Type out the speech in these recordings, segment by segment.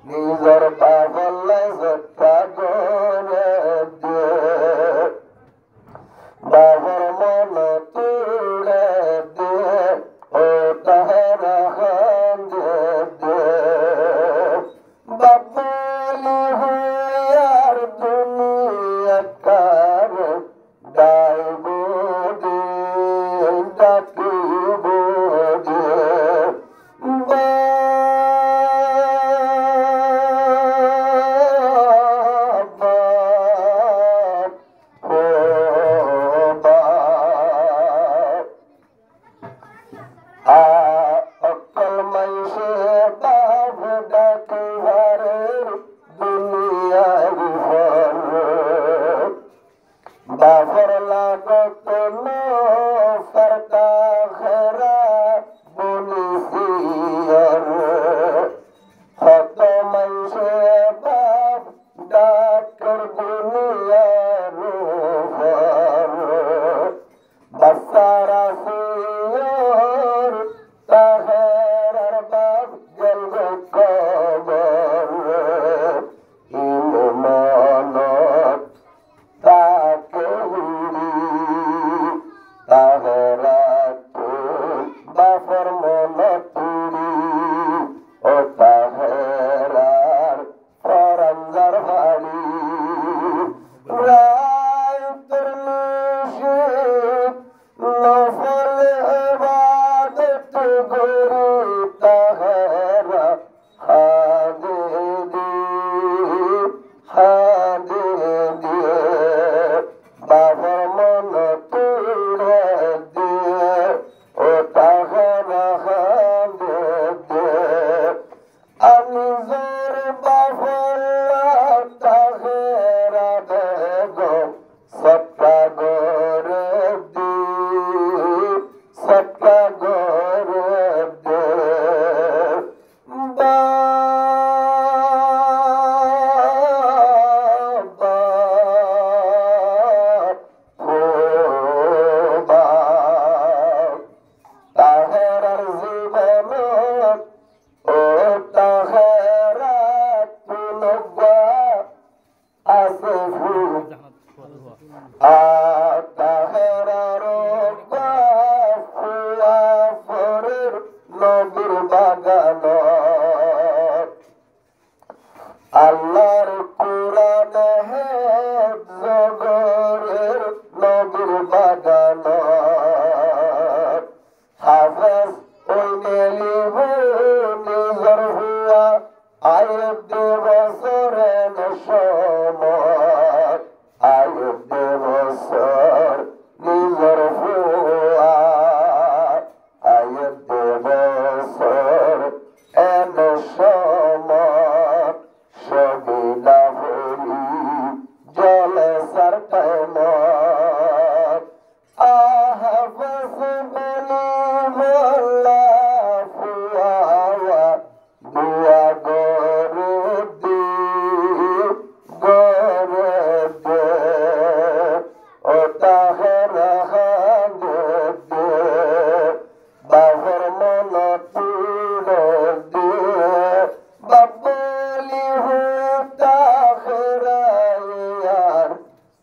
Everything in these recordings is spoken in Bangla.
নিজের বাবলে পাগলে দিয়ে বাফর লাগত নো ফরতা খেরা বলিসিয়ার হত মঞ্চে বাপ ডাক্তার দুনিয়ার বাসারা সিয়র তাহেরার বাপ গেল কবর ইমানত তাকে তাহেরা বাফর মনতুরি ও তাহেরার ফরঞ্জার ভাড়ি রায় তোর নিষেধ নফল ইবাদত করি তাহেরা হাদে দি বাবার মন তুড়ে দে ও তাহেরা হাদে দে আমি জোর বাফল্লা তাহেরা বেগম সপ্তা গরে দি সপ্তা গরে দে তাহেরার জীবনত ও তাহেরা তুলবা আছে ফুল তাহেরার ফুয়া ফরের নবীর বাগান আল্লাহর কোরআন হে জগরের নবীর বাগান হাফেজ ওই মেলিব নিজর হুয়া আয়ব দে বছরের সময় আয়ব দে বছর নিজর হুয়া আয়ব দে বছর এন সময় সবিলা হরি জলে সার টাইমত আহাফেজ বলি মোল্লা ফুয়া দুয়া গরে দি গরে দে ও তাহেরা হাদে দে বাবর মন তুলে দে বাবলি হু তাহেরা ইয়ার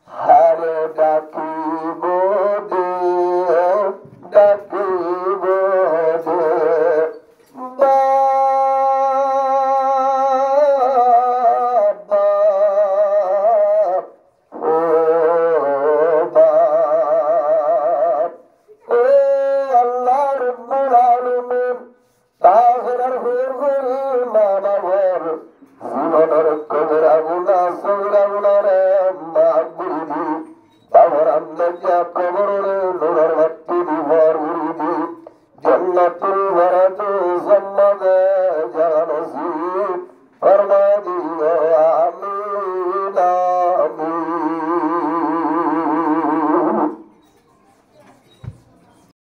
হারে ডাকিব দে ডাকিব দে বাবা ও বাপ ও আল্লাহ রব্বুল আলামিন তাহেরার হুর হুরি মানবর জীবনের কবরা গুনা সগরা গুনারে মাফ করিবি বাবার আন্দাজা কবরে নুরের বাতি দিবার উড়িবি জান্নাতুল বারাত